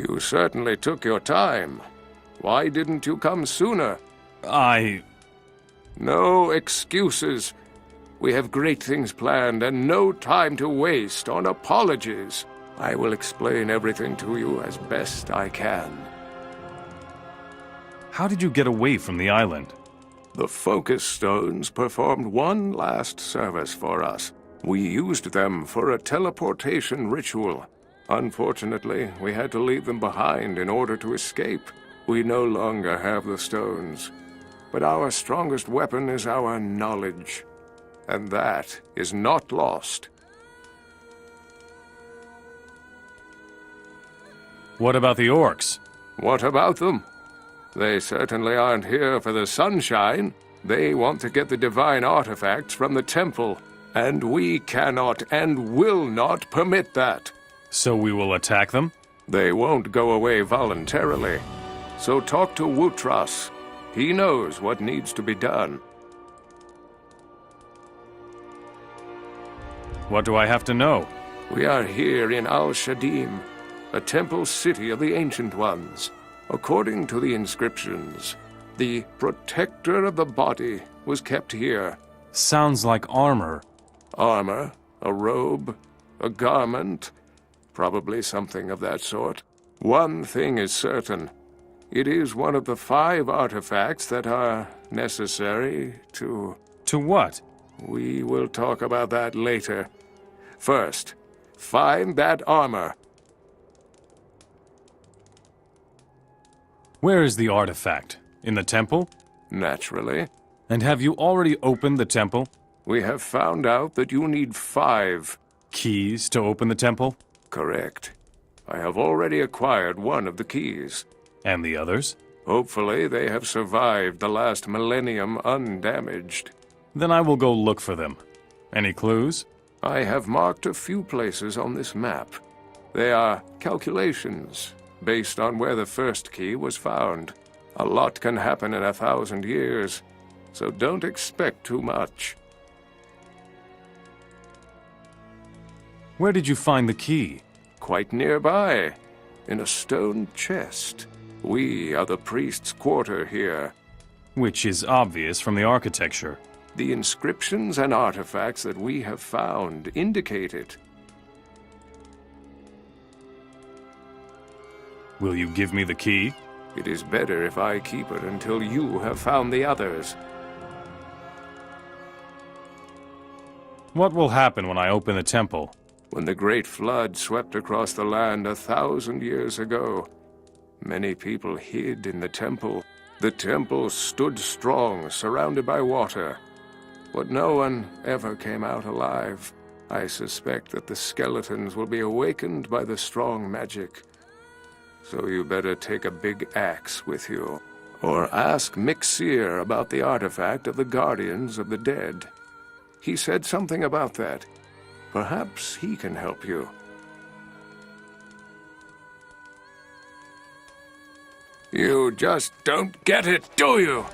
You certainly took your time. Why didn't you come sooner? No excuses. We have great things planned and no time to waste on apologies. I will explain everything to you as best I can. How did you get away from the island? The focus stones performed one last service for us. We used them for a teleportation ritual. Unfortunately, we had to leave them behind in order to escape. We no longer have the stones. But our strongest weapon is our knowledge. And that is not lost. What about the orcs? What about them? They certainly aren't here for the sunshine. They want to get the divine artifacts from the temple. And we cannot and will not permit that. So we will attack them? They won't go away voluntarily. So talk to Wutras. He knows what needs to be done. What do I have to know? We are here in Al-Shadim, a temple city of the Ancient Ones. According to the inscriptions, the protector of the body was kept here. Sounds like armor. Armor, a robe, a garment, probably something of that sort. One thing is certain. It is one of the 5 artifacts that are necessary to... To what? We will talk about that later. First, find that armor. Where is the artifact? In the temple? Naturally. And have you already opened the temple? We have found out that you need 5 keys to open the temple? Correct. I have already acquired one of the keys. And the others? Hopefully they have survived the last millennium undamaged. Then I will go look for them. Any clues? I have marked a few places on this map. They are calculations, based on where the first key was found. A lot can happen in 1,000 years, so don't expect too much. Where did you find the key? Quite nearby, in a stone chest. We are the priest's quarter here. Which is obvious from the architecture. The inscriptions and artifacts that we have found indicate it. Will you give me the key? It is better if I keep it until you have found the others. What will happen when I open the temple? When the Great Flood swept across the land 1,000 years ago, many people hid in the temple. The temple stood strong, surrounded by water. But no one ever came out alive. I suspect that the skeletons will be awakened by the strong magic. So you better take a big axe with you. Or ask Myxir about the artifact of the Guardians of the Dead. He said something about that. Perhaps he can help you. You just don't get it, do you?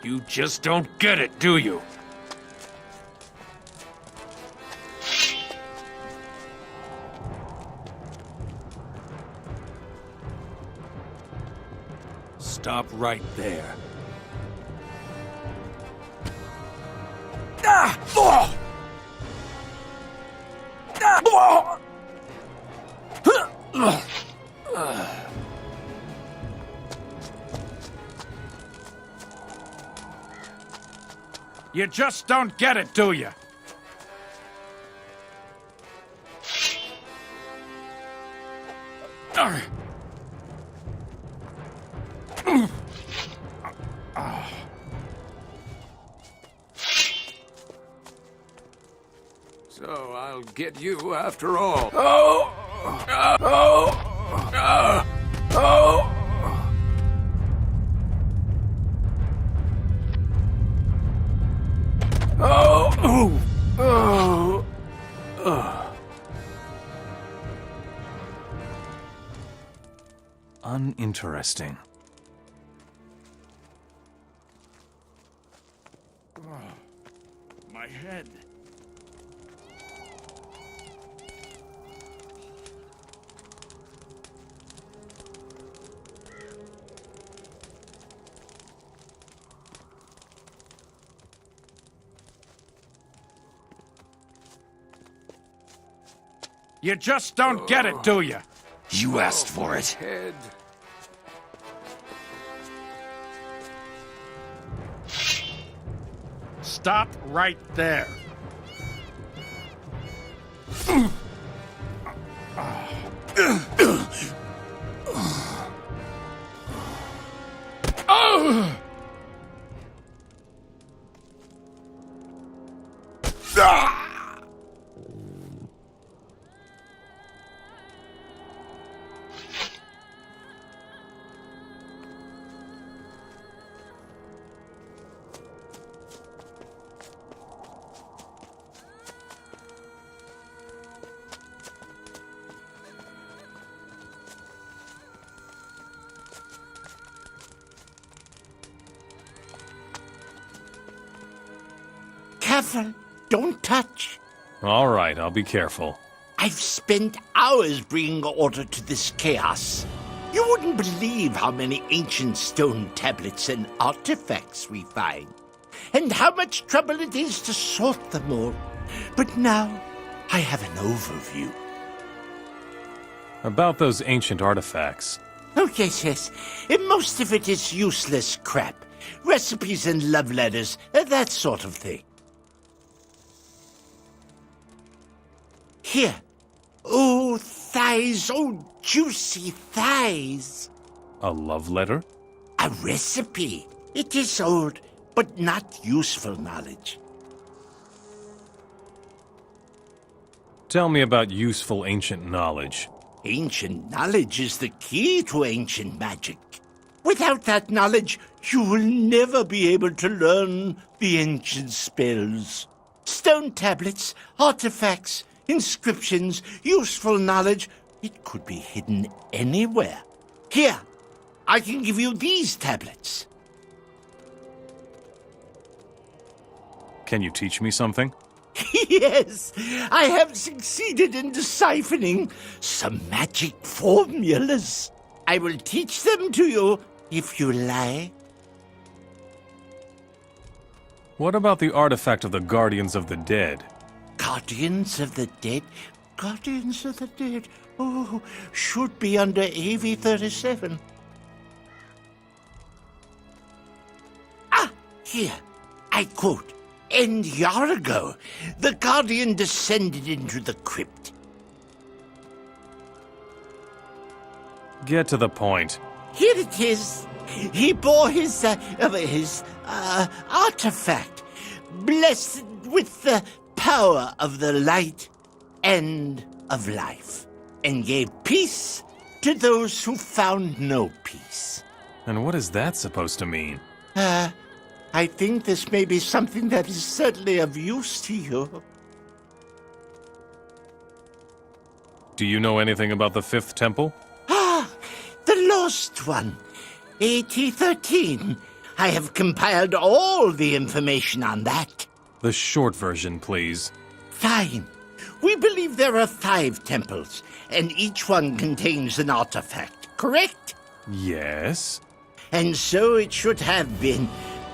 You just don't get it, do you? Stop right there. Ah! Oh! Ah! Oh! You just don't get it, do you? So I'll get you after all. Uninteresting. My head. You just don't get it, do you? You asked for it. Head. Stop right there. Careful, don't touch. All right, I'll be careful. I've spent hours bringing order to this chaos. You wouldn't believe how many ancient stone tablets and artifacts we find, and how much trouble it is to sort them all. But now, I have an overview. About those ancient artifacts. Oh, yes. And most of it is useless crap. Recipes and love letters, that sort of thing. Here. Oh, thighs, oh, juicy thighs. A love letter? A recipe. It is old, but not useful knowledge. Tell me about useful ancient knowledge. Ancient knowledge is the key to ancient magic. Without that knowledge, you will never be able to learn the ancient spells. Stone tablets, artifacts, inscriptions, useful knowledge, it could be hidden anywhere. Here, I can give you these tablets. Can you teach me something? Yes, I have succeeded in deciphering some magic formulas. I will teach them to you if you like. What about the artifact of the Guardians of the Dead? Guardians of the Dead? Guardians of the Dead? Oh, should be under AV 37. Ah, here. I quote, "And Yargo, the Guardian descended into the crypt." Get to the point. Here it is. He bore his artifact, blessed with the power of the light and of life, and gave peace to those who found no peace. And what is that supposed to mean? I think this may be something that is certainly of use to you. Do you know anything about the Fifth Temple? Ah, the lost one. AT-13. I have compiled all the information on that. The short version, please. Fine. We believe there are 5 temples, and each one contains an artifact, correct? Yes? And so it should have been,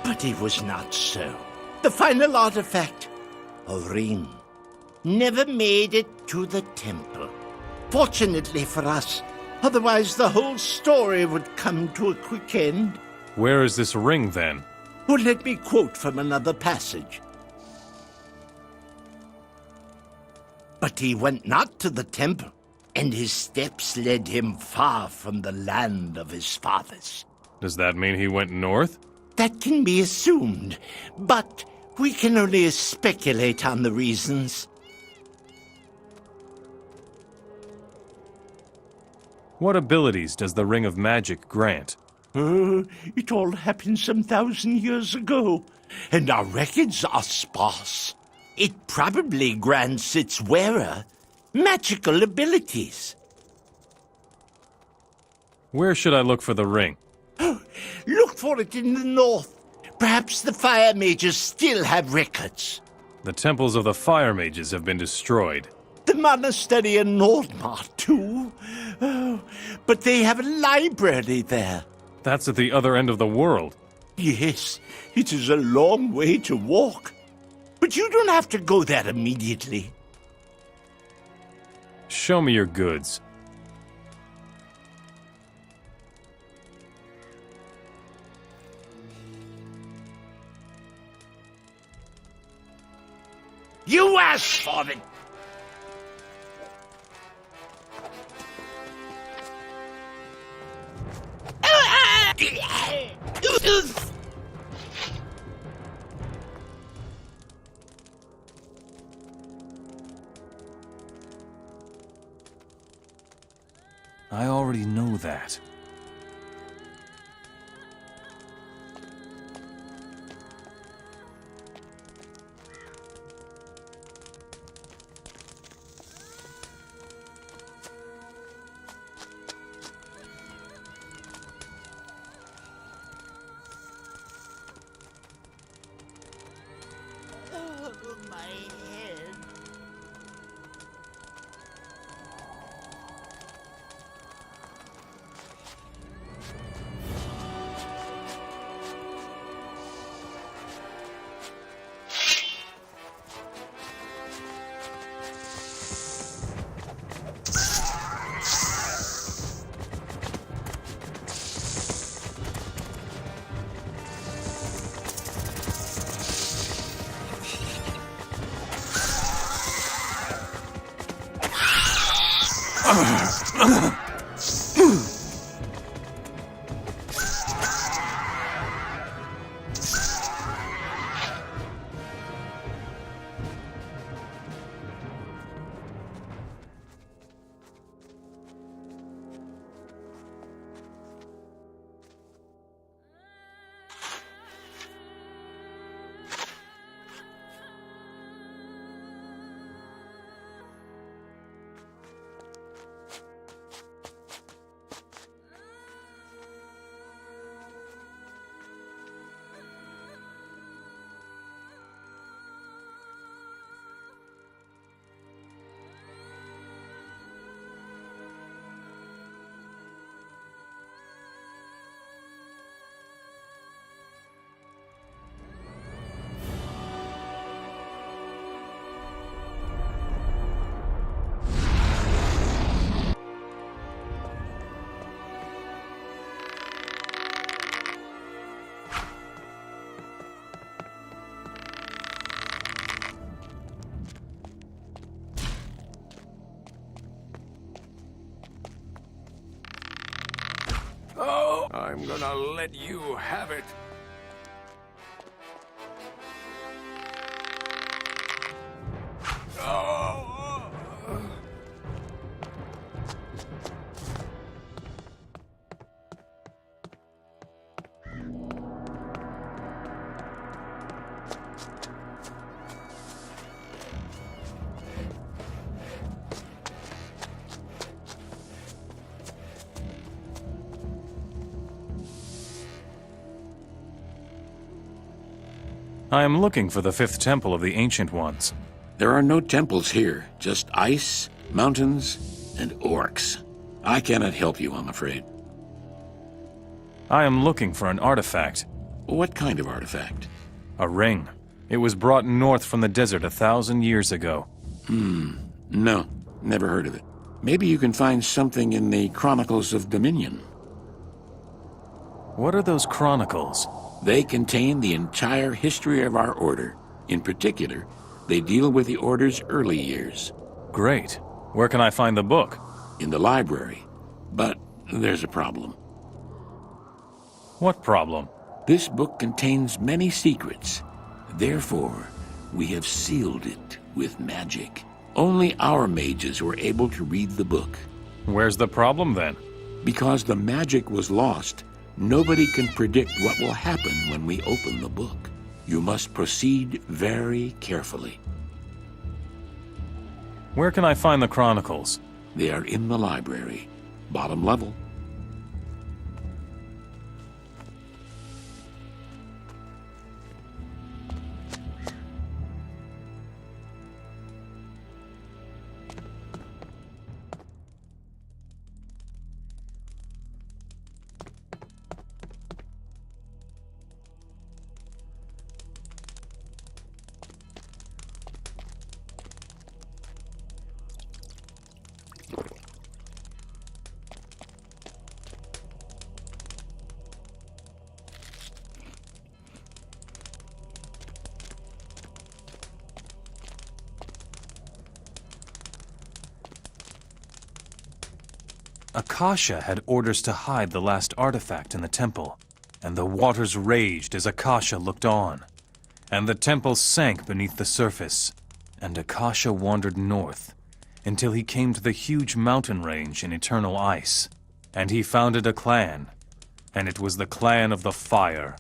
but it was not so. The final artifact, a ring, never made it to the temple. Fortunately for us, otherwise the whole story would come to a quick end. Where is this ring, then? Well, let me quote from another passage. But he went not to the temple, and his steps led him far from the land of his fathers. Does that mean he went north? That can be assumed, but we can only speculate on the reasons. What abilities does the Ring of Magic grant? It all happened some 1,000 years ago, and our records are sparse. It probably grants its wearer magical abilities. Where should I look for the ring? Look for it in the north. Perhaps the fire mages still have records. The temples of the fire mages have been destroyed. The monastery in Nordmar, too. Oh, but they have a library there. That's at the other end of the world. Yes, it is a long way to walk. But you don't have to go there immediately. Show me your goods. You asked for it! I already know that. Oh, I'm gonna let you have it. Oh. I am looking for the fifth temple of the Ancient Ones. There are no temples here, just ice, mountains, and orcs. I cannot help you, I'm afraid. I am looking for an artifact. What kind of artifact? A ring. It was brought north from the desert 1,000 years ago. No, never heard of it. Maybe you can find something in the Chronicles of Dominion. What are those chronicles? They contain the entire history of our order. In particular, they deal with the order's early years. Great. Where can I find the book? In the library. But there's a problem. What problem? This book contains many secrets. Therefore, we have sealed it with magic. Only our mages were able to read the book. Where's the problem then? Because the magic was lost, nobody can predict what will happen when we open the book. You must proceed very carefully. Where can I find the chronicles? They are in the library, bottom level. Akasha had orders to hide the last artifact in the temple, and the waters raged as Akasha looked on. And the temple sank beneath the surface, and Akasha wandered north, until he came to the huge mountain range in eternal ice. And he founded a clan, and it was the clan of the fire.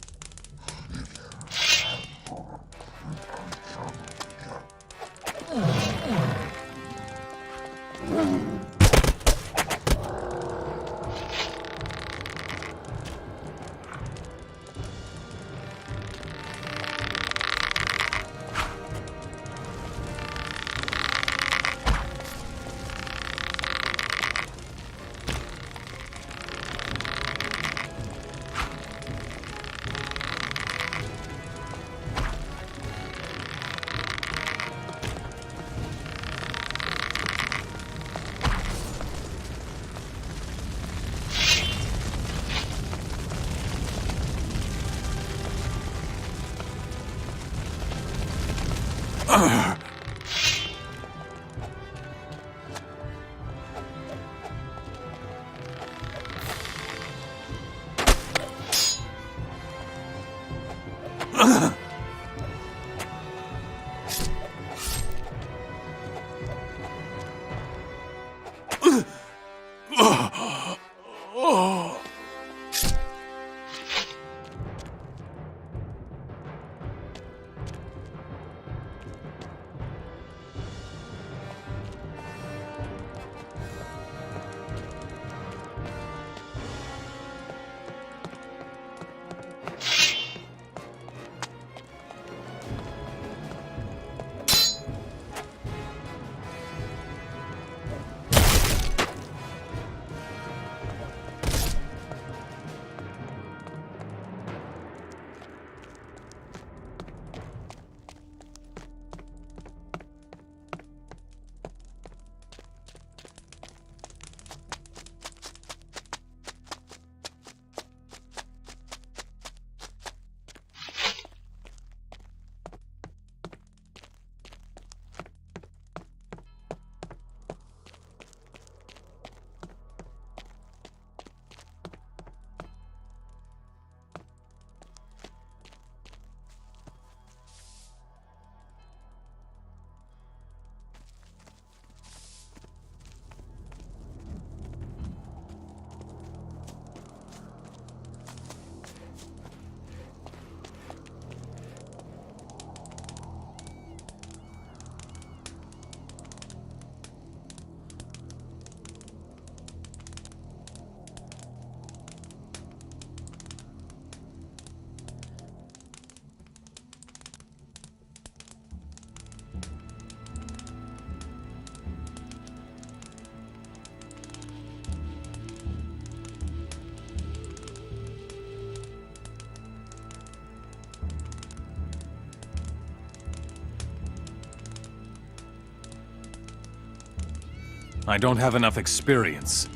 I don't have enough experience.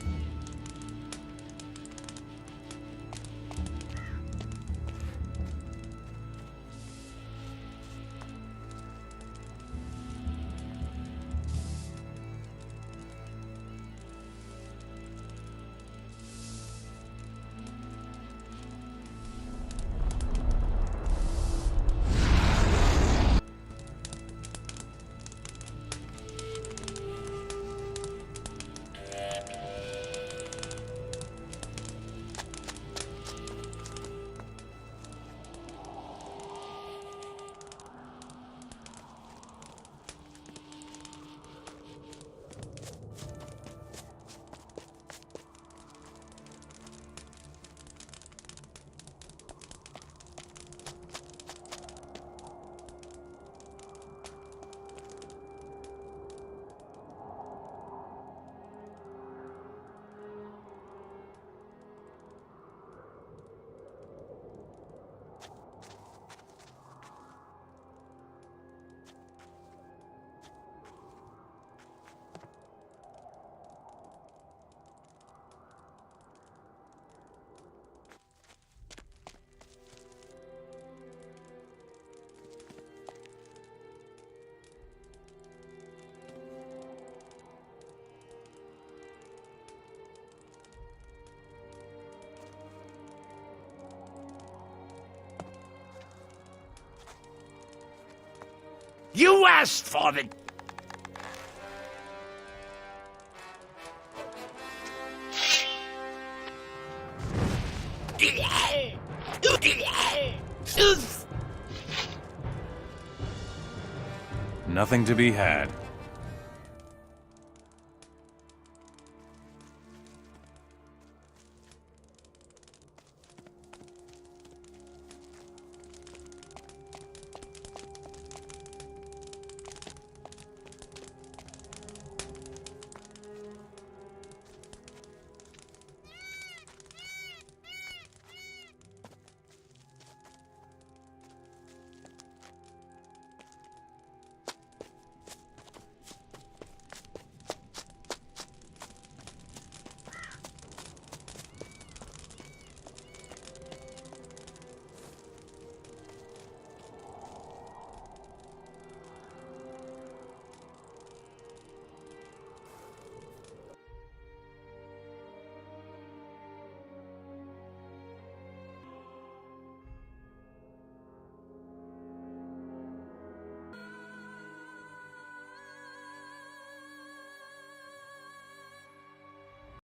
You asked for it! Nothing to be had.